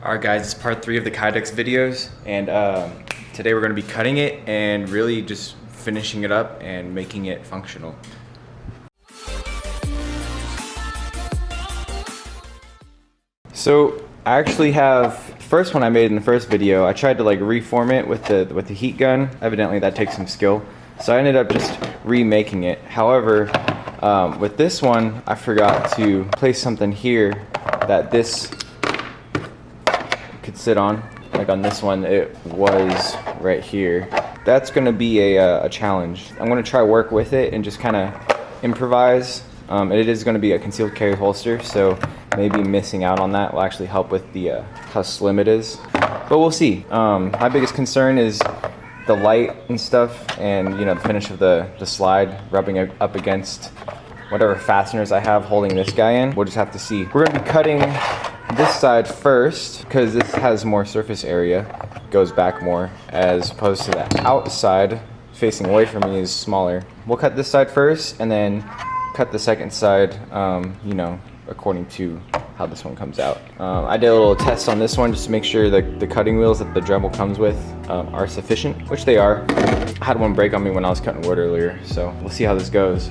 Alright guys, it's part 3 of the Kydex videos, and today we're going to be cutting it and really just finishing it up and making it functional. So I actually have, first one I made in the first video, I tried to like reform it with the heat gun. Evidently that takes some skill. So I ended up just remaking it. However, with this one, I forgot to place something here that this could sit on. Like on this one, it was right here. That's gonna be a challenge. I'm gonna try work with it and just kind of improvise. It is gonna be a concealed carry holster, so maybe missing out on that will actually help with the how slim it is. But we'll see. My biggest concern is the light and stuff, and the finish of the slide rubbing up against whatever fasteners I have holding this guy in. We'll just have to see. We're gonna be cutting this side first because this has more surface area, goes back more, as opposed to the outside facing away from me is smaller. We'll cut this side first and then cut the second side, according to how this one comes out. I did a little test on this one just to make sure that the cutting wheels that the Dremel comes with are sufficient, which they are. I had one break on me when I was cutting wood earlier, so we'll see how this goes.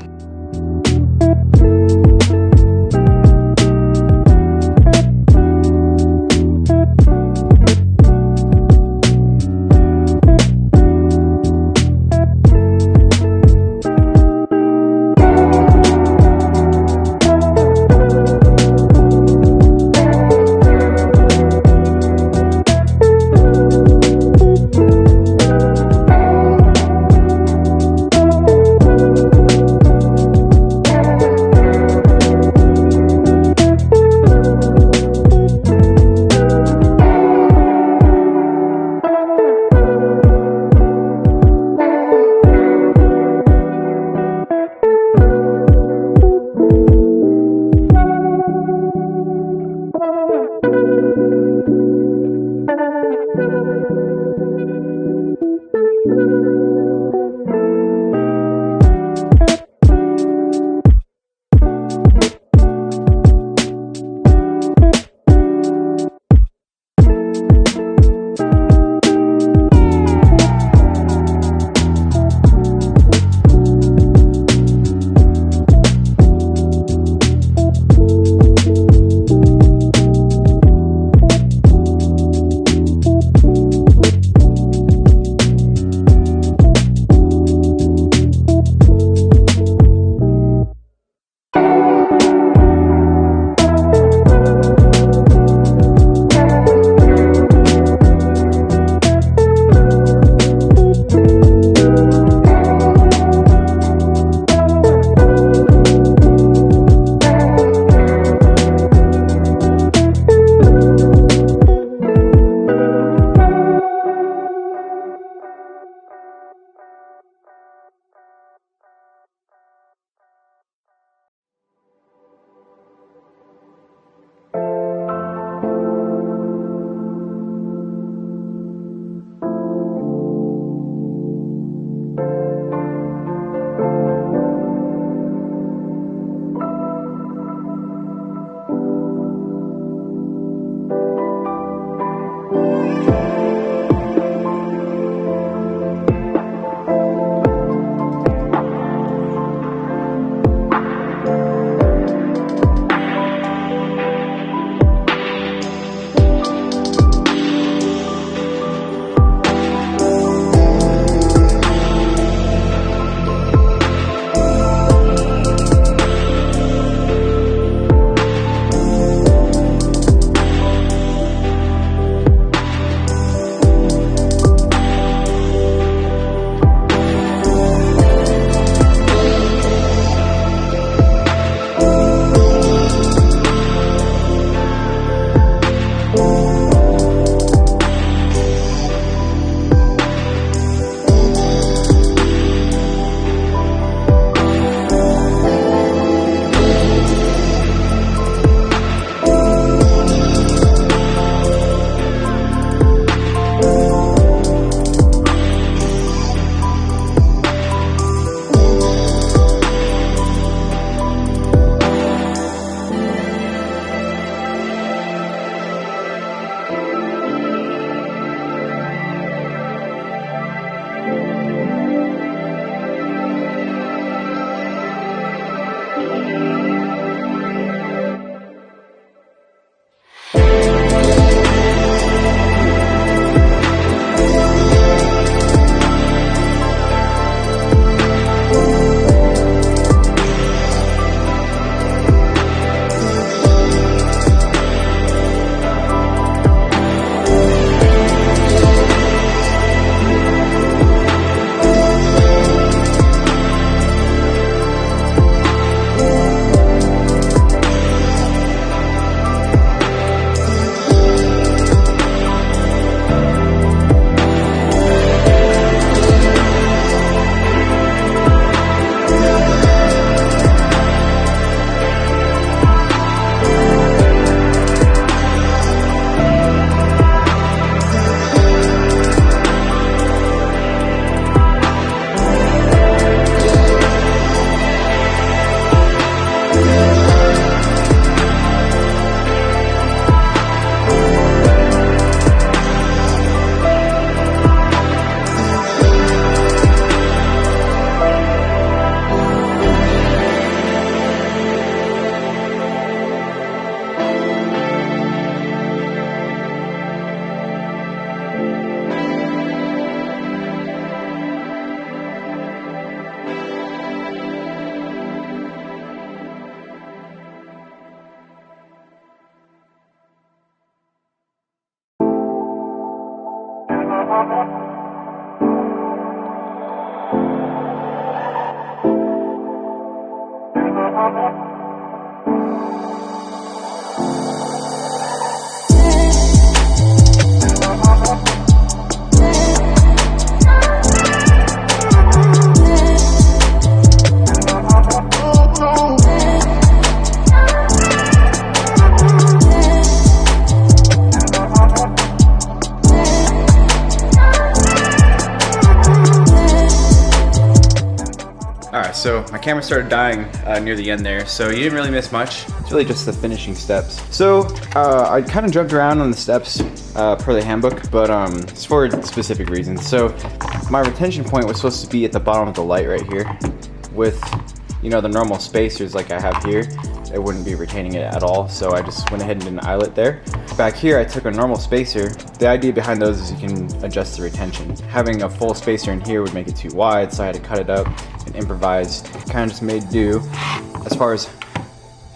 So my camera started dying near the end there, so you didn't really miss much. It's really just the finishing steps. So I kind of jumped around on the steps per the handbook, but it's for specific reasons. So my retention point was supposed to be at the bottom of the light right here. With, you know, the normal spacers like I have here, it wouldn't be retaining it at all, so I just went ahead and did an eyelet there. Back here I took a normal spacer. The idea behind those is you can adjust the retention. Having a full spacer in here would make it too wide, so I had to cut it up and improvise. Kind of just made do. As far as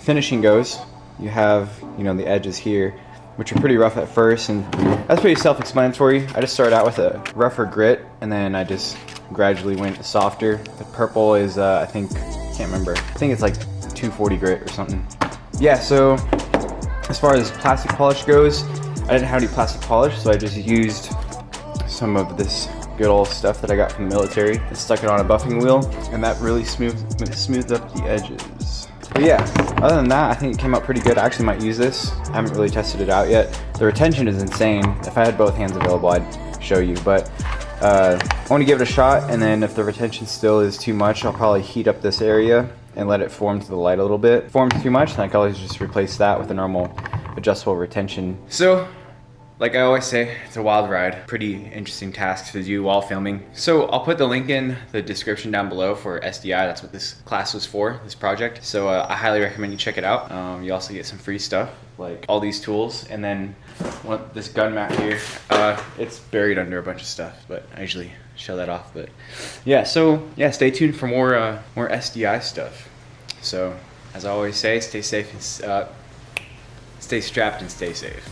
finishing goes, you have, you know, the edges here, which are pretty rough at first, and that's pretty self-explanatory. I just started out with a rougher grit, and then I just gradually went softer. The purple is, I think, can't remember. I think it's like 240 grit or something. Yeah, so as far as plastic polish goes, I didn't have any plastic polish, so I just used some of this good old stuff that I got from the military and stuck it on a buffing wheel, and that really smoothed up the edges. But yeah, other than that, I think it came out pretty good. I actually might use this. I haven't really tested it out yet. The retention is insane. If I had both hands available, I'd show you, but I want to give it a shot, and then if the retention still is too much, I'll probably heat up this area and let it form to the light a little bit. If it forms too much, then I can always just replace that with a normal adjustable retention. So, like I always say, it's a wild ride. Pretty interesting tasks to do while filming. So I'll put the link in the description down below for SDI. That's what this class was for, this project. So I highly recommend you check it out. You also get some free stuff, like all these tools, and then this gun mat here. It's buried under a bunch of stuff, but I usually show that off. But yeah, so yeah, stay tuned for more SDI stuff. So as I always say, stay safe and stay strapped and stay safe.